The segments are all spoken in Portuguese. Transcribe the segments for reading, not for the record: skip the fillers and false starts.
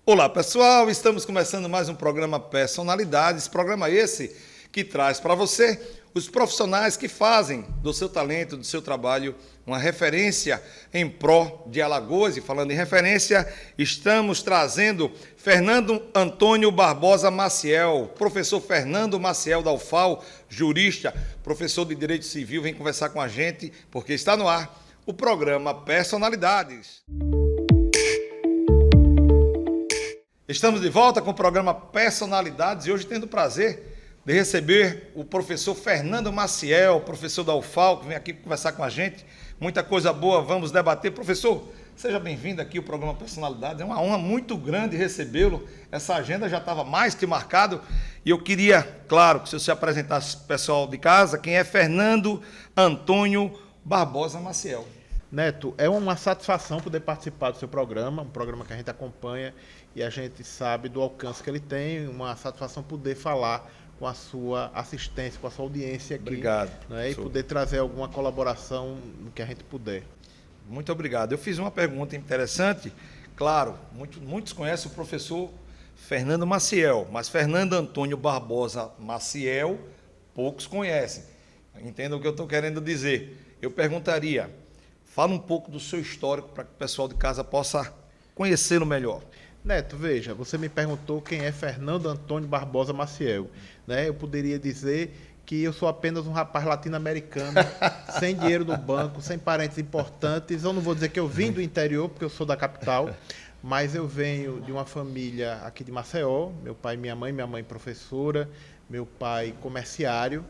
Olá pessoal, estamos começando mais um programa Personalidades, programa esse que traz para você os profissionais que fazem do seu talento, do seu trabalho, uma referência em pró de Alagoas. E falando em referência, estamos trazendo Fernando Antônio Barbosa Maciel, professor Fernando Maciel da UFAL, jurista, professor de Direito Civil, vem conversar com a gente porque está no ar o programa Personalidades. Estamos de volta com o programa Personalidades e hoje tendo o prazer de receber o professor Fernando Maciel, professor da UFAL, que vem aqui conversar com a gente. Muita coisa boa, vamos debater. Professor, seja bem-vindo aqui ao programa Personalidades. É uma honra muito grande recebê-lo. Essa agenda já estava mais que marcada e eu queria, claro, que você apresentasse para o pessoal de casa quem é Fernando Antônio Barbosa Maciel. Neto, é uma satisfação poder participar do seu programa, um programa que a gente acompanha e a gente sabe do alcance que ele tem, uma satisfação poder falar com a sua assistência, com a sua audiência aqui. Obrigado. E poder trazer alguma colaboração no que a gente puder. Muito obrigado. Eu fiz uma pergunta interessante. Claro, muitos conhecem o professor Fernando Maciel, mas Fernando Antônio Barbosa Maciel, poucos conhecem. Entendam o que eu estou querendo dizer. Eu perguntaria, fala um pouco do seu histórico para que o pessoal de casa possa conhecê-lo melhor. Neto, veja, você me perguntou quem é Fernando Antônio Barbosa Maciel. Eu poderia dizer que eu sou apenas um rapaz latino-americano, sem dinheiro no banco, sem parentes importantes. Eu não vou dizer que eu vim do interior, porque eu sou da capital, mas eu venho de uma família aqui de Maceió, meu pai e minha mãe professora, meu pai comerciário,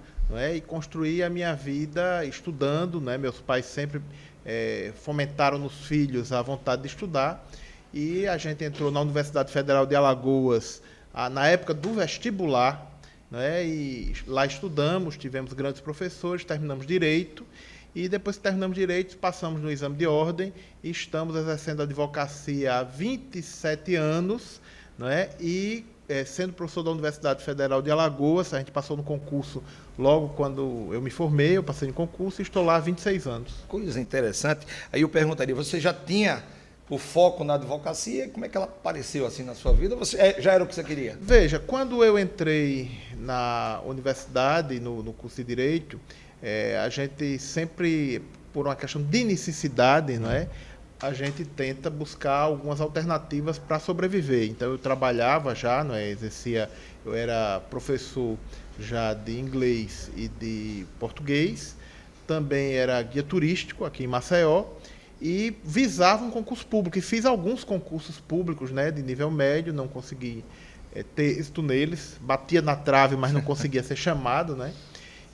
e construí a minha vida estudando. Meus pais sempre fomentaram nos filhos a vontade de estudar. E a gente entrou na Universidade Federal de Alagoas na época do vestibular, e lá estudamos, tivemos grandes professores, terminamos Direito, e depois que terminamos Direito, passamos no exame de ordem e estamos exercendo a advocacia há 27 anos, e sendo professor da Universidade Federal de Alagoas, a gente passou no concurso logo quando eu me formei, eu passei no concurso e estou lá há 26 anos. Coisa interessante. Aí eu perguntaria, você já tinha o foco na advocacia? Como é que ela apareceu assim na sua vida? Você já era o que você queria? Veja, quando eu entrei na universidade, no curso de Direito, a gente sempre, por uma questão de necessidade, a gente tenta buscar algumas alternativas para sobreviver. Então, eu trabalhava já, exercia, eu era professor já de inglês e de português, também era guia turístico aqui em Maceió, e visava um concurso público, e fiz alguns concursos públicos, de nível médio, não consegui ter êxito neles, batia na trave, mas não conseguia ser chamado,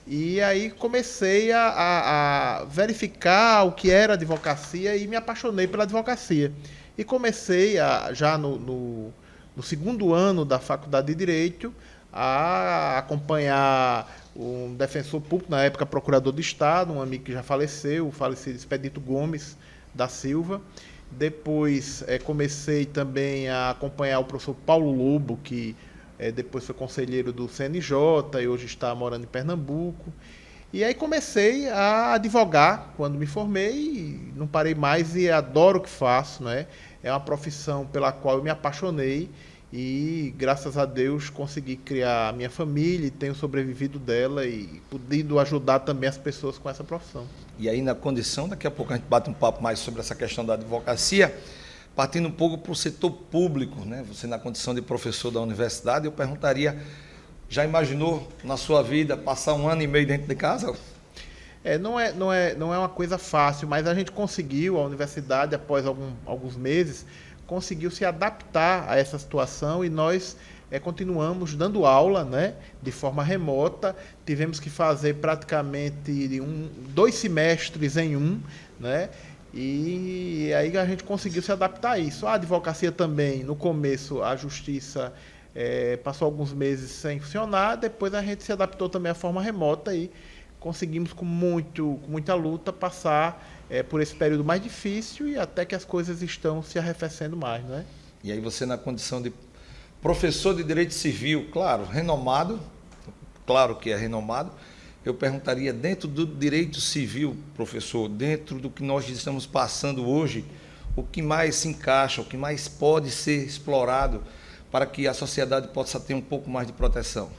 E aí comecei a verificar o que era advocacia e me apaixonei pela advocacia. E comecei, já no segundo ano da Faculdade de Direito, a acompanhar um defensor público, na época procurador do Estado, um amigo que já faleceu, o falecido Expedito Gomes da Silva. Depois comecei também a acompanhar o professor Paulo Lobo, que depois foi conselheiro do CNJ e hoje está morando em Pernambuco. E aí comecei a advogar quando me formei e não parei mais e adoro o que faço. É uma profissão pela qual eu me apaixonei e, graças a Deus, consegui criar a minha família e tenho sobrevivido dela e podido ajudar também as pessoas com essa profissão. E aí, na condição, daqui a pouco a gente bate um papo mais sobre essa questão da advocacia, partindo um pouco para o setor público, Você na condição de professor da universidade, eu perguntaria, já imaginou na sua vida passar 1 ano e meio dentro de casa? Não é uma coisa fácil, mas a gente conseguiu, a universidade, após alguns meses, conseguiu se adaptar a essa situação e nós continuamos dando aula, de forma remota. Tivemos que fazer praticamente 2 semestres em um, E aí a gente conseguiu se adaptar a isso. A advocacia também, no começo, a justiça passou alguns meses sem funcionar, depois a gente se adaptou também à forma remota e conseguimos com muita luta passar por esse período mais difícil e até que as coisas estão se arrefecendo mais, E aí você na condição de professor de Direito Civil, claro, renomado, claro que é renomado, eu perguntaria, dentro do direito civil, professor, dentro do que nós estamos passando hoje, o que mais se encaixa, o que mais pode ser explorado para que a sociedade possa ter um pouco mais de proteção?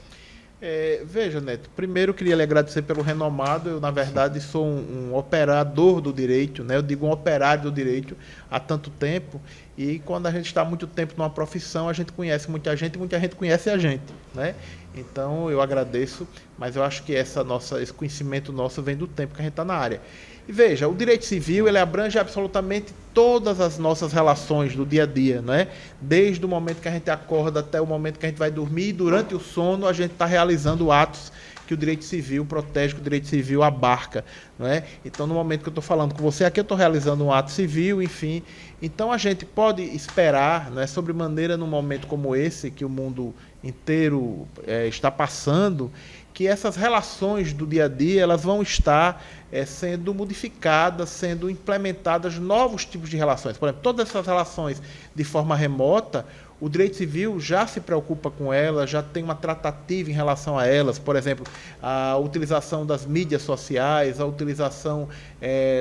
Veja, Neto, primeiro eu queria lhe agradecer pelo renomado. Eu, na verdade, sou um operador do direito, né? Eu digo um operário do direito há tanto tempo, e quando a gente está muito tempo numa profissão, a gente conhece muita gente e muita gente conhece a gente, né? Então, eu agradeço, mas eu acho que esse conhecimento nosso vem do tempo que a gente está na área. E veja, o direito civil, ele abrange absolutamente todas as nossas relações do dia a dia, né? Desde o momento que a gente acorda até o momento que a gente vai dormir, e durante o sono a gente está realizando atos que o direito civil protege, que o direito civil abarca, não é? Então, no momento que eu estou falando com você aqui, eu estou realizando um ato civil, enfim. Então, a gente pode esperar, né, sobremaneira num momento como esse, que o mundo inteiro está passando, que essas relações do dia a dia elas vão estar sendo modificadas, sendo implementadas novos tipos de relações. Por exemplo, todas essas relações de forma remota, o direito civil já se preocupa com elas, já tem uma tratativa em relação a elas. Por exemplo, a utilização das mídias sociais, a utilização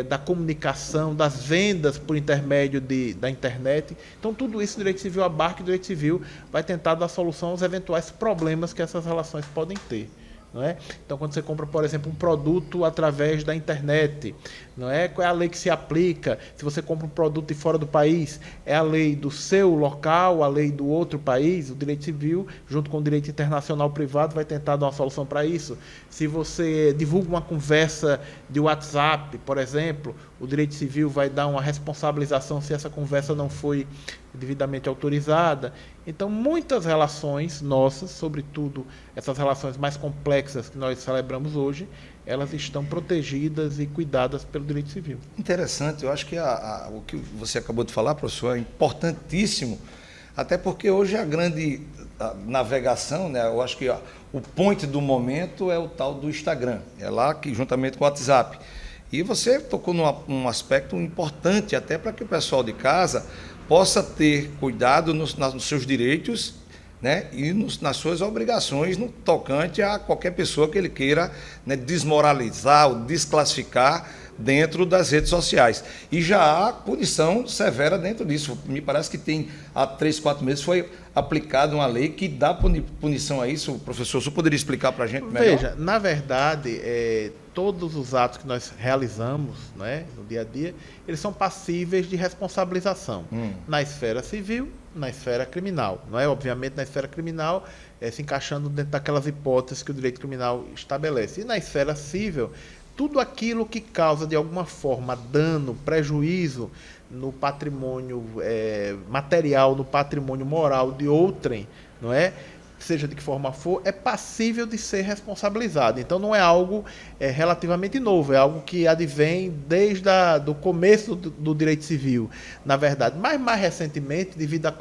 da comunicação, das vendas por intermédio da internet. Então, tudo isso o direito civil abarca, e o direito civil vai tentar dar solução aos eventuais problemas que essas relações podem ter. Não é? Então, quando você compra, por exemplo, um produto através da internet, não é? Qual é a lei que se aplica? Se você compra um produto de fora do país, é a lei do seu local, a lei do outro país? O direito civil, junto com o direito internacional privado, vai tentar dar uma solução para isso. Se você divulga uma conversa de WhatsApp, por exemplo, o direito civil vai dar uma responsabilização se essa conversa não foi devidamente autorizada. Então, muitas relações nossas, sobretudo essas relações mais complexas que nós celebramos hoje, elas estão protegidas e cuidadas pelo direito civil. Interessante, eu acho que o que você acabou de falar, professor, é importantíssimo, até porque hoje a grande navegação, né, eu acho que o point do momento é o tal do Instagram, é lá que juntamente com o WhatsApp. E você tocou num aspecto importante, até para que o pessoal de casa possa ter cuidado nos seus direitos, né, e nas suas obrigações no tocante a qualquer pessoa que ele queira, né, desmoralizar ou desclassificar dentro das redes sociais. E já há punição severa dentro disso. Me parece que há 3, 4 meses foi aplicada uma lei que dá punição a isso. Professor, o senhor poderia explicar para a gente melhor? Veja, na verdade, todos os atos que nós realizamos, né, no dia a dia, eles são passíveis de responsabilização na esfera civil, na esfera criminal. Não é? Obviamente, na esfera criminal, se encaixando dentro daquelas hipóteses que o direito criminal estabelece. E na esfera civil, tudo aquilo que causa, de alguma forma, dano, prejuízo no patrimônio material, no patrimônio moral de outrem, não é? Seja de que forma for, é passível de ser responsabilizado. Então, não é algo relativamente novo, é algo que advém desde o começo do direito civil, na verdade. Mas, mais recentemente, devido à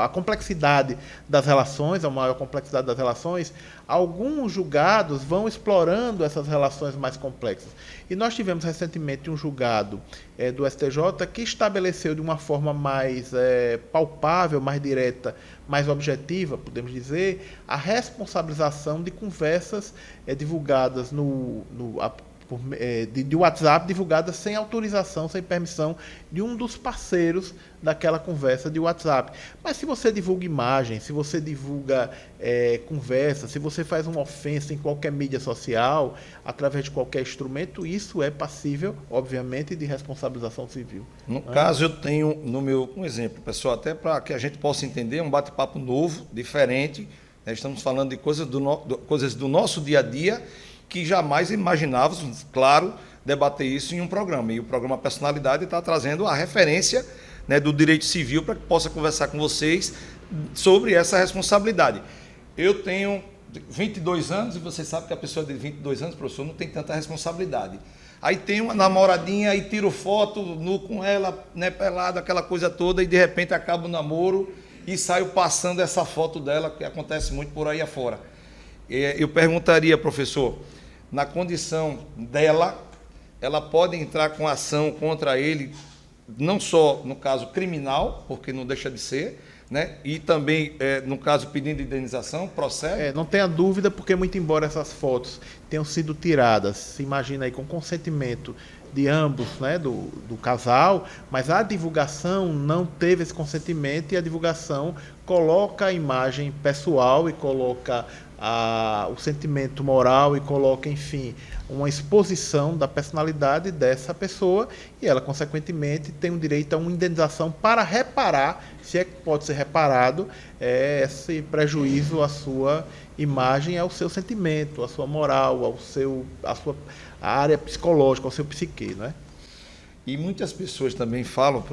complexidade das relações, a maior complexidade das relações, alguns julgados vão explorando essas relações mais complexas. E nós tivemos recentemente um julgado do STJ que estabeleceu de uma forma mais palpável, mais direta, mais objetiva, podemos dizer, a responsabilização de conversas divulgadas de WhatsApp, divulgadas sem autorização, sem permissão de um dos parceiros daquela conversa de WhatsApp. Mas se você divulga imagem, se você divulga conversa, se você faz uma ofensa em qualquer mídia social, através de qualquer instrumento, isso é passível, obviamente, de responsabilização civil. No caso, eu tenho um exemplo, pessoal, até para que a gente possa entender, um bate-papo novo, diferente, né? Estamos falando de coisas do nosso dia a dia, que jamais imaginávamos, claro, debater isso em um programa. E o programa Personalidade está trazendo a referência, né, do direito civil para que possa conversar com vocês sobre essa responsabilidade. Eu tenho 22 anos e você sabe que a pessoa de 22 anos, professor, não tem tanta responsabilidade. Aí tem uma namoradinha, aí tiro foto com ela, né, pelada, aquela coisa toda, e de repente acaba o namoro e saio passando essa foto dela, que acontece muito por aí afora. Eu perguntaria, professor, na condição dela, ela pode entrar com ação contra ele, não só no caso criminal, porque não deixa de ser, né? E também, no caso, pedindo indenização, procede? Não tenha dúvida, porque muito embora essas fotos tenham sido tiradas, se imagina aí, com consentimento de ambos, né, do casal, mas a divulgação não teve esse consentimento e a divulgação coloca a imagem pessoal e coloca o sentimento moral e coloca, enfim, uma exposição da personalidade dessa pessoa e ela, consequentemente, tem um direito a uma indenização para reparar, se é que pode ser reparado, esse prejuízo à sua imagem, ao seu sentimento, à sua moral, à área psicológica, ao seu psique, não é? E muitas pessoas também falam,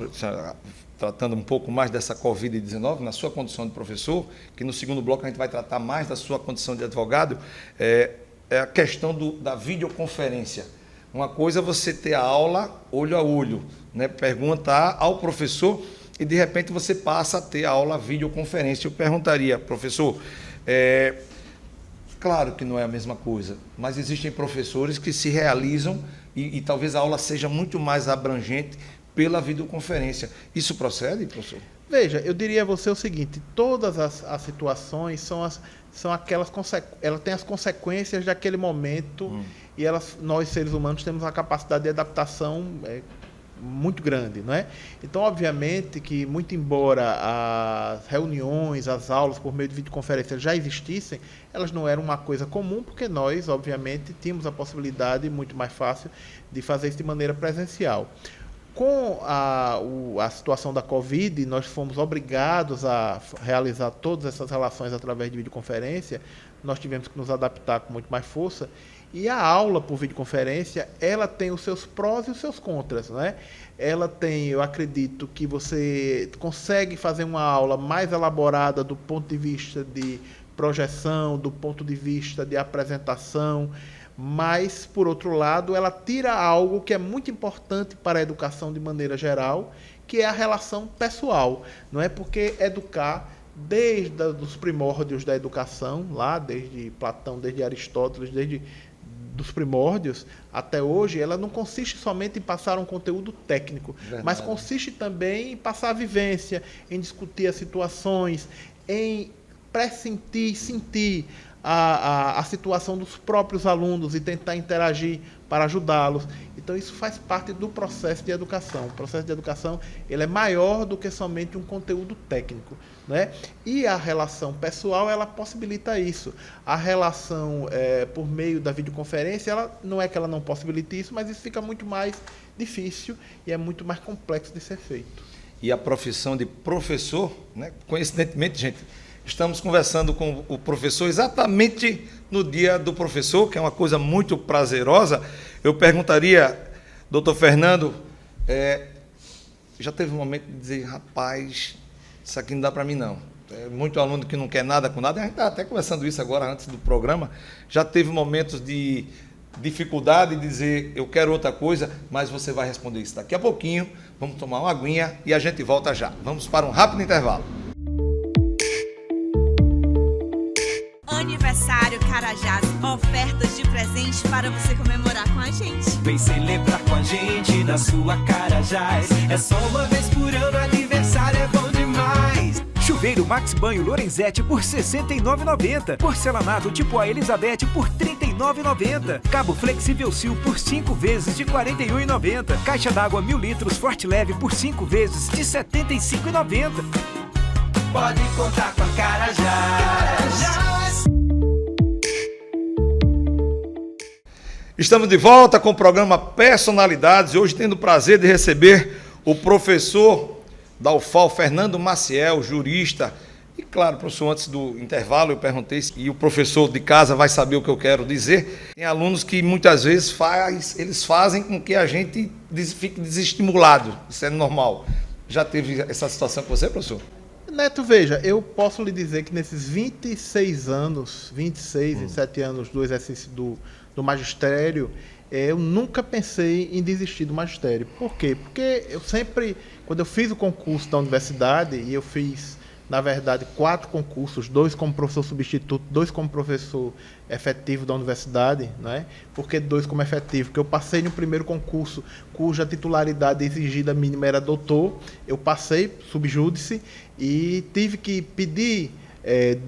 tratando um pouco mais dessa Covid-19, na sua condição de professor, que no segundo bloco a gente vai tratar mais da sua condição de advogado, é a questão da videoconferência. Uma coisa é você ter a aula olho a olho, né? Perguntar ao professor e, de repente, você passa a ter a aula videoconferência. Eu perguntaria, professor, claro que não é a mesma coisa, mas existem professores que se realizam e talvez a aula seja muito mais abrangente pela videoconferência. Isso procede, professor? Veja, eu diria a você o seguinte, todas as situações são aquelas, ela tem as consequências daquele momento e nós, seres humanos, temos uma capacidade de adaptação muito grande, não é? Então, obviamente que, muito embora as reuniões, as aulas por meio de videoconferência já existissem, elas não eram uma coisa comum, porque nós, obviamente, tínhamos a possibilidade muito mais fácil de fazer isso de maneira presencial. Com a situação da Covid, nós fomos obrigados a realizar todas essas relações através de videoconferência, nós tivemos que nos adaptar com muito mais força, e a aula por videoconferência, ela tem os seus prós e os seus contras, né? Ela tem, eu acredito, que você consegue fazer uma aula mais elaborada do ponto de vista de projeção, do ponto de vista de apresentação, mas, por outro lado, ela tira algo que é muito importante para a educação de maneira geral, que é a relação pessoal, não é? Porque educar, desde os primórdios da educação, lá desde Platão, desde Aristóteles, desde dos primórdios até hoje, ela não consiste somente em passar um conteúdo técnico, verdade, mas consiste também em passar a vivência, em discutir as situações, em pressentir, sentir a situação dos próprios alunos e tentar interagir para ajudá-los. Então, isso faz parte do processo de educação. O processo de educação, ele é maior do que somente um conteúdo técnico, né? E a relação pessoal, ela possibilita isso. A relação por meio da videoconferência, ela não é que ela não possibilite isso, mas isso fica muito mais difícil e é muito mais complexo de ser feito. E a profissão de professor, né? Coincidentemente, gente, estamos conversando com o professor exatamente no dia do professor, que é uma coisa muito prazerosa. Eu perguntaria, doutor Fernando, já teve um momento de dizer, rapaz, isso aqui não dá para mim não. Muito aluno que não quer nada com nada, a gente está até conversando isso agora antes do programa, já teve momentos de dificuldade de dizer, eu quero outra coisa, mas você vai responder isso daqui a pouquinho. Vamos tomar uma aguinha e a gente volta já. Vamos para um rápido intervalo. Aniversário Carajás, ofertas de presente para você comemorar com a gente. Vem celebrar com a gente na sua Carajás. É só uma vez por ano, aniversário é bom demais. Chuveiro Max Banho Lorenzetti por R$ 69,90. Porcelanato tipo a Elizabeth por R$ 39,90. Cabo flexível Sil por 5 vezes de R$ 41,90. Caixa d'água 1000 litros Forte Leve por 5 vezes de R$ 75,90. Pode contar com a Carajás. Estamos de volta com o programa Personalidades, hoje tendo o prazer de receber o professor da UFAL, Fernando Maciel, jurista. E claro, professor, antes do intervalo eu perguntei se o professor de casa vai saber o que eu quero dizer. Tem alunos que muitas vezes eles fazem com que a gente fique desestimulado, isso é normal. Já teve essa situação com você, professor? Neto, veja, eu posso lhe dizer que nesses 26 anos, 27 anos do exercício do magistério, eu nunca pensei em desistir do magistério. Por quê? Porque eu sempre, quando eu fiz o concurso da universidade, e eu fiz, na verdade, 4 concursos, 2 como professor substituto, 2 como professor efetivo da universidade, né? Por que 2 como efetivo? Porque eu passei no primeiro concurso, cuja titularidade exigida mínima era doutor, eu passei subjúdice e tive que pedir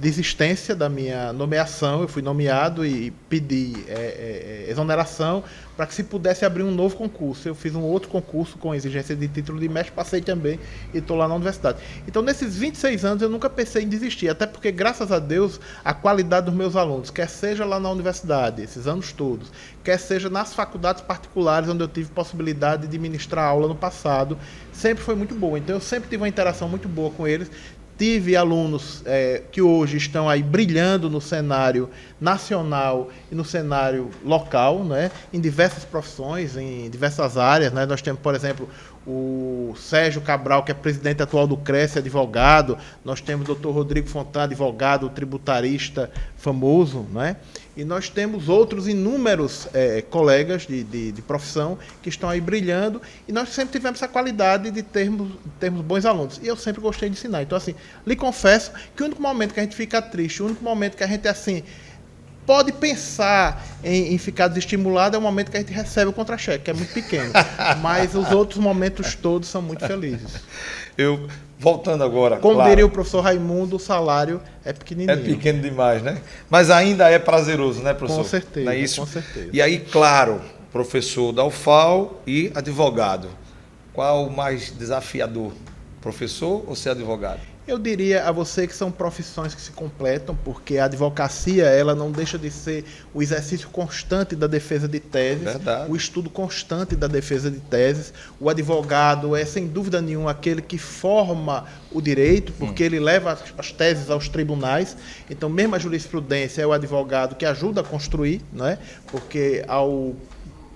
desistência da minha nomeação. Eu fui nomeado e pedi exoneração para que se pudesse abrir um novo concurso. Eu fiz um outro concurso com exigência de título de mestre, passei também e estou lá na universidade. Então, nesses 26 anos, eu nunca pensei em desistir, até porque, graças a Deus, a qualidade dos meus alunos, quer seja lá na universidade, esses anos todos, quer seja nas faculdades particulares, onde eu tive possibilidade de ministrar aula no passado, sempre foi muito boa. Então, eu sempre tive uma interação muito boa com eles. Tive alunos que hoje estão aí brilhando no cenário nacional e no cenário local, né, em diversas profissões, em diversas áreas, né. Nós temos, por exemplo, o Sérgio Cabral, que é presidente atual do CRECE, advogado. Nós temos o Dr. Rodrigo Fontana, advogado, tributarista famoso, né? E nós temos outros inúmeros colegas de profissão que estão aí brilhando, e nós sempre tivemos essa qualidade de termos bons alunos. E eu sempre gostei de ensinar. Então, assim, lhe confesso que o único momento que a gente fica triste, o único momento que a gente, assim, pode pensar em ficar desestimulado é o momento que a gente recebe o contra-cheque, que é muito pequeno. Mas os outros momentos todos são muito felizes. Voltando agora, como diria o professor Raimundo, o salário é pequenininho. É pequeno demais, né? Mas ainda é prazeroso, né, professor? Com certeza, não é isso? Com certeza. E aí, claro, professor da UFAL e advogado. Qual o mais desafiador? Professor ou ser advogado? Eu diria a você que são profissões que se completam, porque a advocacia, ela não deixa de ser o exercício constante da defesa de teses, Verdade. O estudo constante da defesa de teses. O advogado é, sem dúvida nenhuma, aquele que forma o direito, porque ele leva as teses aos tribunais. Então, mesmo a jurisprudência é o advogado que ajuda a construir, não é? Porque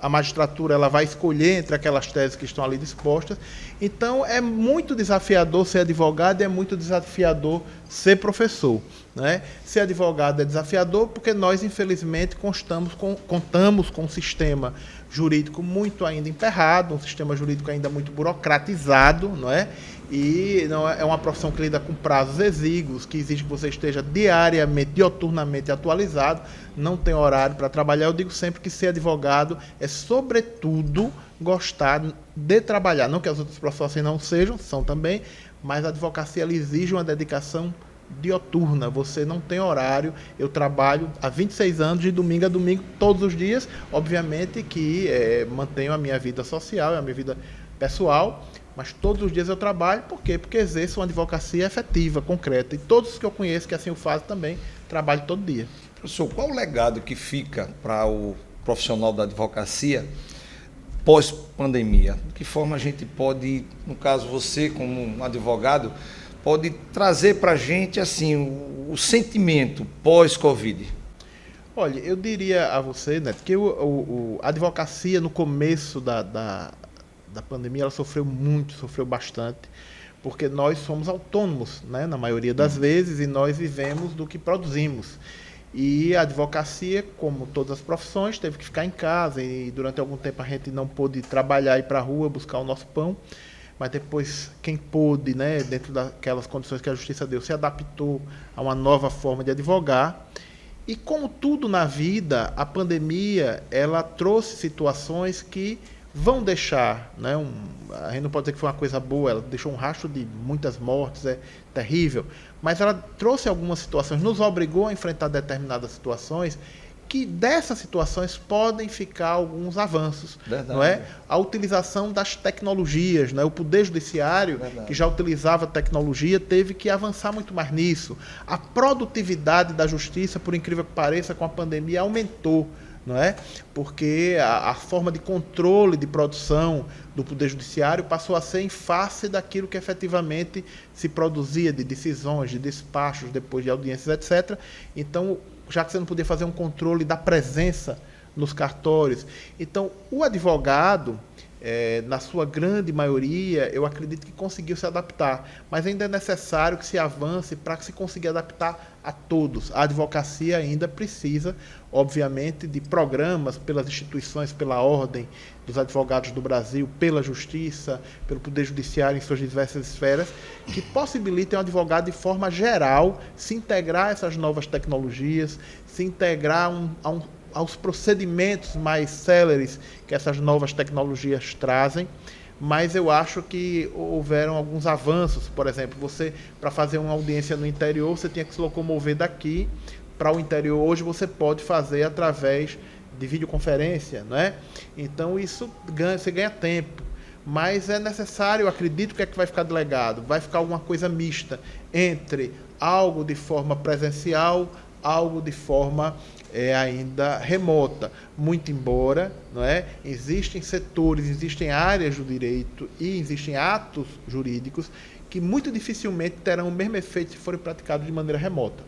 a magistratura ela vai escolher entre aquelas teses que estão ali dispostas. Então, é muito desafiador ser advogado e é muito desafiador ser professor, né? Ser advogado é desafiador porque nós, infelizmente, contamos com um sistema jurídico muito ainda emperrado, um sistema jurídico ainda muito burocratizado, não é? E não é uma profissão que lida com prazos exíguos, que exige que você esteja diariamente, dioturnamente atualizado, não tem horário para trabalhar. Eu digo sempre que ser advogado é, sobretudo, gostar de trabalhar. Não que as outras profissões não sejam, são também, mas a advocacia ela exige uma dedicação dioturna. Você não tem horário. Eu trabalho há 26 anos, de domingo a domingo, todos os dias. Obviamente que mantenho a minha vida social, a minha vida pessoal, mas todos os dias eu trabalho. Por quê? Porque exerço uma advocacia efetiva, concreta. E todos que eu conheço que assim o fazem também, trabalho todo dia. Professor, qual o legado que fica para o profissional da advocacia pós-pandemia? De que forma a gente pode, no caso você como um advogado, pode trazer para a gente assim, o sentimento pós-Covid? Olha, eu diria a você, Neto, que a advocacia no começo da pandemia, ela sofreu bastante, porque nós somos autônomos, né, na maioria das vezes, e nós vivemos do que produzimos. E a advocacia, como todas as profissões, teve que ficar em casa, e durante algum tempo a gente não pôde trabalhar, ir para a rua, buscar o nosso pão, mas depois quem pôde, né, dentro daquelas condições que a Justiça deu, se adaptou a uma nova forma de advogar. E como tudo na vida, a pandemia, ela trouxe situações que vão deixar, né, a gente não pode dizer que foi uma coisa boa, ela deixou um rastro de muitas mortes, é terrível, mas ela trouxe algumas situações, nos obrigou a enfrentar determinadas situações, que dessas situações podem ficar alguns avanços. Verdade. Não é? A utilização das tecnologias, não é? O Poder Judiciário, verdade, que já utilizava tecnologia, teve que avançar muito mais nisso. A produtividade da justiça, por incrível que pareça, com a pandemia aumentou, não é? Porque a forma de controle de produção do Poder Judiciário passou a ser em face daquilo que efetivamente se produzia de decisões, de despachos, depois de audiências, etc. Então, já que você não podia fazer um controle da presença nos cartórios. Então, o advogado, na sua grande maioria, eu acredito que conseguiu se adaptar, mas ainda é necessário que se avance para que se consiga adaptar a todos. A advocacia ainda precisa, obviamente, de programas pelas instituições, pela Ordem dos Advogados do Brasil, pela Justiça, pelo Poder Judiciário em suas diversas esferas, que possibilitem ao advogado, de forma geral, se integrar a essas novas tecnologias, se integrar aos procedimentos mais céleres que essas novas tecnologias trazem, mas eu acho que houveram alguns avanços. Por exemplo, você, para fazer uma audiência no interior, você tinha que se locomover daqui para o interior. Hoje você pode fazer através de videoconferência, não é? Então isso você ganha tempo, mas é necessário, eu acredito, que é que vai ficar delegado? Vai ficar alguma coisa mista entre algo de forma presencial, algo de forma ainda remota, muito embora, não é? Existem setores, existem áreas do direito e existem atos jurídicos que muito dificilmente terão o mesmo efeito se forem praticados de maneira remota.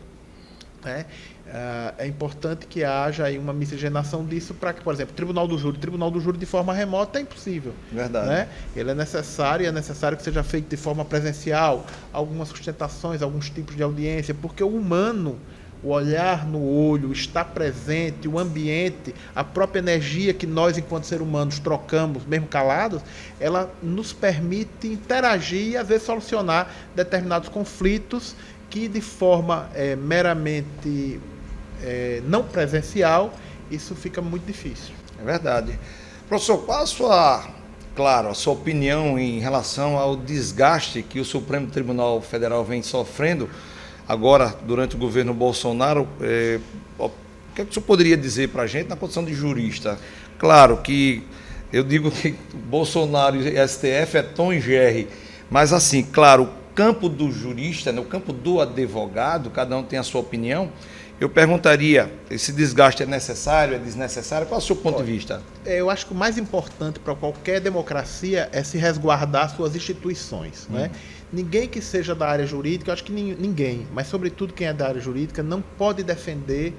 É importante que haja aí uma miscigenação disso para que, por exemplo, Tribunal do Júri de forma remota é impossível. Verdade. Né? Ele é necessário que seja feito de forma presencial, algumas sustentações, alguns tipos de audiência, porque o humano, o olhar no olho, está presente, o ambiente, a própria energia que nós, enquanto seres humanos, trocamos, mesmo calados, ela nos permite interagir e, às vezes, solucionar determinados conflitos que, de forma meramente não presencial, isso fica muito difícil. É verdade. Professor, qual a sua opinião em relação ao desgaste que o Supremo Tribunal Federal vem sofrendo agora, durante o governo Bolsonaro? O que é que o senhor poderia dizer para a gente na condição de jurista? Claro que eu digo que Bolsonaro e STF é Tom e Jerry, mas assim, claro, o campo do jurista, né, o campo do advogado, cada um tem a sua opinião. Eu perguntaria, esse desgaste é necessário, é desnecessário? Qual é o seu ponto de vista? Eu acho que o mais importante para qualquer democracia é se resguardar suas instituições. Né? Ninguém que seja da área jurídica, eu acho que ninguém, mas sobretudo quem é da área jurídica, não pode defender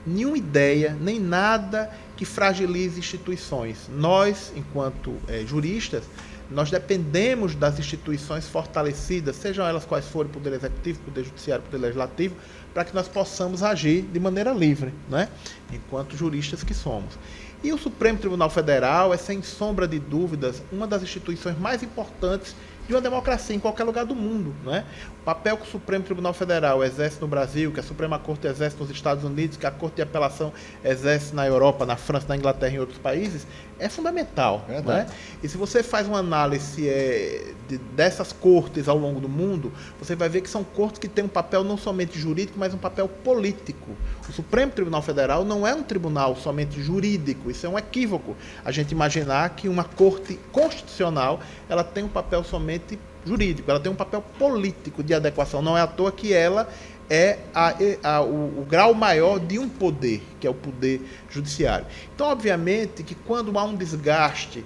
nenhuma ideia, nem nada que fragilize instituições. Nós, enquanto juristas, nós dependemos das instituições fortalecidas, sejam elas quais forem, Poder Executivo, Poder Judiciário, Poder Legislativo, para que nós possamos agir de maneira livre, né? Enquanto juristas que somos. E o Supremo Tribunal Federal é, sem sombra de dúvidas, uma das instituições mais importantes de uma democracia em qualquer lugar do mundo. Né? O papel que o Supremo Tribunal Federal exerce no Brasil, que a Suprema Corte exerce nos Estados Unidos, que a Corte de Apelação exerce na Europa, na França, na Inglaterra e em outros países, é fundamental. Né? E se você faz uma análise dessas cortes ao longo do mundo, você vai ver que são cortes que têm um papel não somente jurídico, mas um papel político. O Supremo Tribunal Federal não é um tribunal somente jurídico, isso é um equívoco. A gente imaginar que uma corte constitucional ela tem um papel somente jurídico, ela tem um papel político de adequação. Não é à toa que ela é o grau maior de um poder, que é o poder judiciário. Então, obviamente, que quando há um desgaste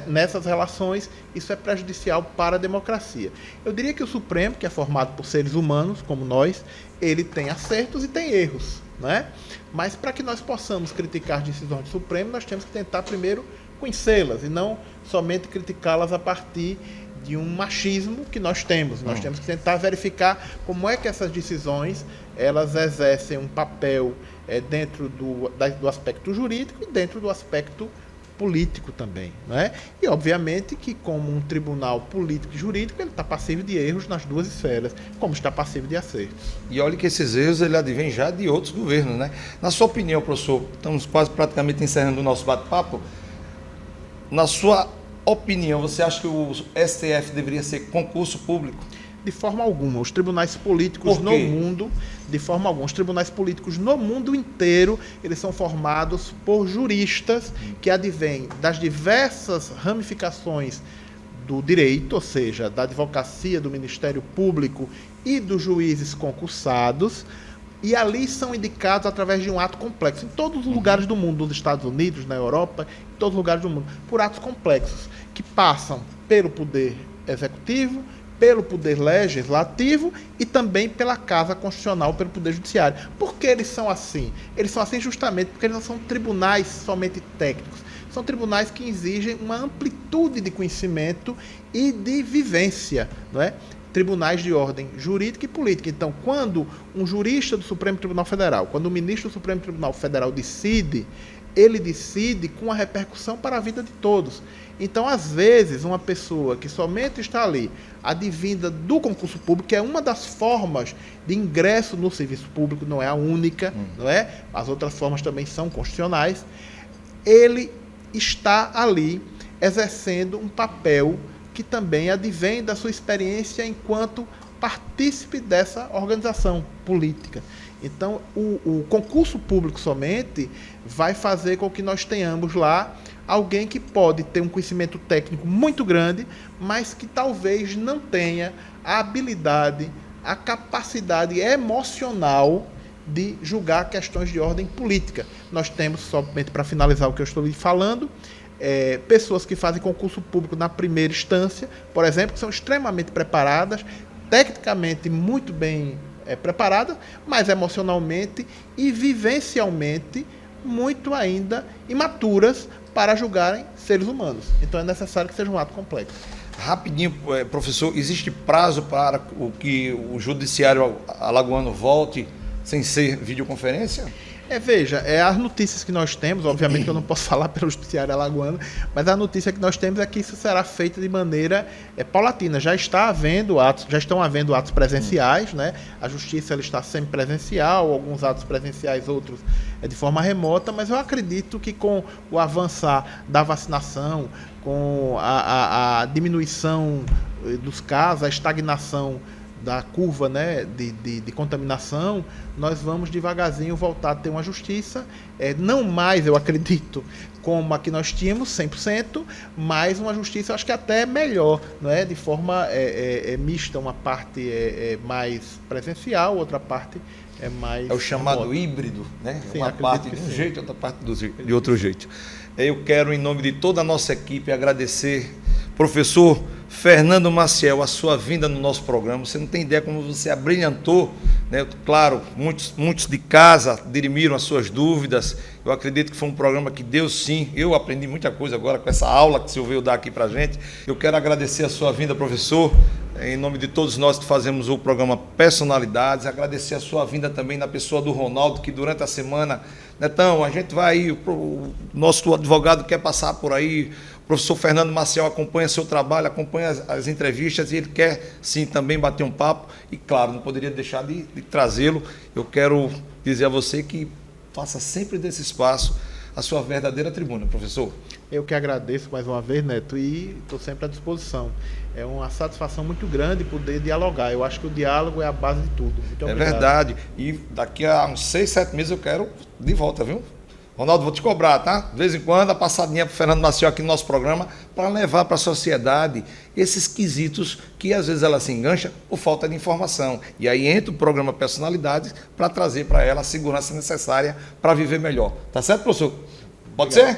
nessas relações, isso é prejudicial para a democracia. Eu diria que o Supremo, que é formado por seres humanos, como nós, ele tem acertos e tem erros, né? Mas para que nós possamos criticar decisões do Supremo, nós temos que tentar primeiro conhecê-las e não somente criticá-las a partir de um machismo que nós temos. Nós temos que tentar verificar como é que essas decisões elas exercem um papel dentro do aspecto jurídico e dentro do aspecto político também, né? E obviamente que, como um tribunal político e jurídico, ele está passível de erros nas duas esferas, como está passível de acertos. E olha que esses erros ele advêm já de outros governos, né? Na sua opinião, professor, estamos quase praticamente encerrando o nosso bate-papo. Na sua opinião, você acha que o STF deveria ser concurso público? De forma alguma. Os tribunais políticos no mundo, de forma alguma, os tribunais políticos no mundo inteiro, eles são formados por juristas que advêm das diversas ramificações do direito, ou seja, da advocacia, do Ministério Público e dos juízes concursados, e ali são indicados através de um ato complexo. Em todos os lugares do mundo, nos Estados Unidos, na Europa, em todos os lugares do mundo, por atos complexos, que passam pelo Poder Executivo, pelo Poder Legislativo e também pela Casa Constitucional, pelo Poder Judiciário. Por que eles são assim? Eles são assim justamente porque eles não são tribunais somente técnicos. São tribunais que exigem uma amplitude de conhecimento e de vivência, não é? Tribunais de ordem jurídica e política. Então, quando um jurista do Supremo Tribunal Federal, quando o ministro do Supremo Tribunal Federal decide, ele decide com a repercussão para a vida de todos. Então, às vezes, uma pessoa que somente está ali, advinda do concurso público, que é uma das formas de ingresso no serviço público, não é a única, não é? As outras formas também são constitucionais. Ele está ali exercendo um papel que também advém da sua experiência enquanto partícipe dessa organização política. Então, o concurso público somente vai fazer com que nós tenhamos lá alguém que pode ter um conhecimento técnico muito grande, mas que talvez não tenha a habilidade, a capacidade emocional de julgar questões de ordem política. Nós temos, somente para finalizar o que eu estou lhe falando, pessoas que fazem concurso público na primeira instância, por exemplo, que são extremamente preparadas, tecnicamente muito bem preparadas, mas emocionalmente e vivencialmente muito ainda imaturas para julgarem seres humanos. Então é necessário que seja um ato complexo. Rapidinho, professor, existe prazo para o que o judiciário alagoano volte sem ser videoconferência? Veja, as notícias que nós temos, obviamente que eu não posso falar pelo judiciário alagoano, mas a notícia que nós temos é que isso será feito de maneira paulatina. Já estão havendo atos presenciais, né? A justiça ela está semipresencial, alguns atos presenciais, outros de forma remota, mas eu acredito que com o avançar da vacinação, com a diminuição dos casos, a estagnação da curva, né, de contaminação, nós vamos devagarzinho voltar a ter uma justiça, não mais, eu acredito, como a que nós tínhamos, 100%, mas uma justiça, eu acho que até melhor, não é? De forma mista, uma parte mais presencial, outra parte mais... É o chamado remota. Híbrido, né? Sim, uma parte de um jeito, outra parte de outro jeito. Eu quero, em nome de toda a nossa equipe, agradecer, professor Fernando Maciel, a sua vinda no nosso programa. Você não tem ideia como você abrilhantou, né? Claro, muitos de casa dirimiram as suas dúvidas. Eu acredito que foi um programa que deu sim. Eu aprendi muita coisa agora com essa aula que o senhor veio dar aqui para a gente. Eu quero agradecer a sua vinda, professor, em nome de todos nós que fazemos o programa Personalidades. Agradecer a sua vinda também na pessoa do Ronaldo, que durante a semana, Netão, a gente vai aí, o nosso advogado quer passar por aí. O professor Fernando Maciel acompanha seu trabalho, acompanha as entrevistas e ele quer, sim, também bater um papo. E, claro, não poderia deixar de trazê-lo. Eu quero dizer a você que faça sempre desse espaço a sua verdadeira tribuna, professor. Eu que agradeço mais uma vez, Neto, e estou sempre à disposição. É uma satisfação muito grande poder dialogar. Eu acho que o diálogo é a base de tudo. Muito obrigado. É verdade. E daqui a uns 6, 7 meses eu quero de volta, viu? Ronaldo, vou te cobrar, tá? De vez em quando, a passadinha para o Fernando Maciel aqui no nosso programa, para levar para a sociedade esses quesitos que às vezes ela se engancha por falta de informação. E aí entra o programa Personalidades para trazer para ela a segurança necessária para viver melhor. Tá certo, professor? Pode ser?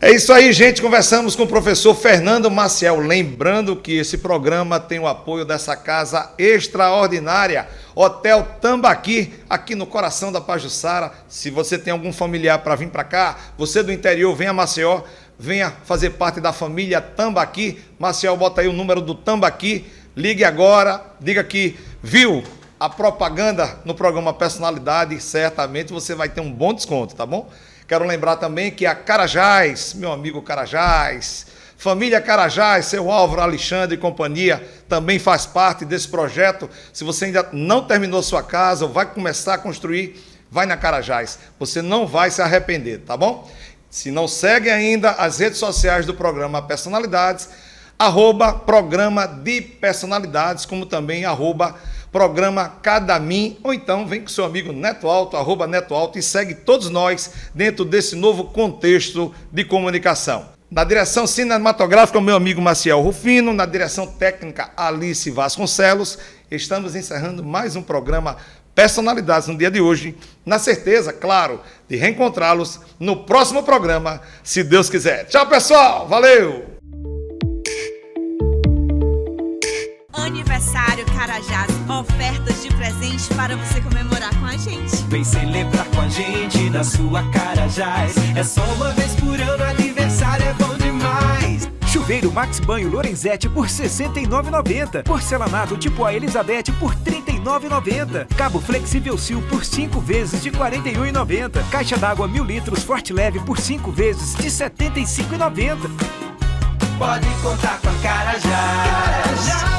É isso aí, gente. Conversamos com o professor Fernando Maciel. Lembrando que esse programa tem o apoio dessa casa extraordinária, Hotel Tambaqui, aqui no coração da Pajuçara. Se você tem algum familiar para vir para cá, você do interior, venha a Maceió, venha fazer parte da família Tambaqui. Maciel, bota aí o número do Tambaqui. Ligue agora, diga que viu a propaganda no programa Personalidade, certamente você vai ter um bom desconto, tá bom? Quero lembrar também que a Carajás, meu amigo Carajás, família Carajás, seu Álvaro, Alexandre e companhia, também faz parte desse projeto. Se você ainda não terminou sua casa ou vai começar a construir, vai na Carajás. Você não vai se arrepender, tá bom? Se não segue ainda as redes sociais do programa Personalidades, @programa de personalidades, como também @programa Cadamim, ou então vem com seu amigo Neto Alto, @Neto Alto, e segue todos nós dentro desse novo contexto de comunicação. Na direção cinematográfica, o meu amigo Maciel Rufino, na direção técnica Alice Vasconcelos. Estamos encerrando mais um programa Personalidades no dia de hoje, na certeza, claro, de reencontrá-los no próximo programa, se Deus quiser. Tchau, pessoal! Valeu! Aniversário Carajás, ofertas de presente para você comemorar com a gente. Vem celebrar com a gente na sua Carajás. É só uma vez por ano, aniversário é bom demais. Chuveiro Max Banho Lorenzetti por R$ 69,90. Porcelanato tipo a Elizabeth por R$ 39,90. Cabo flexível Sil por 5 vezes de R$ 41,90. Caixa d'água 1000 litros Forte Leve por 5 vezes de R$ 75,90. Pode contar com a Carajás.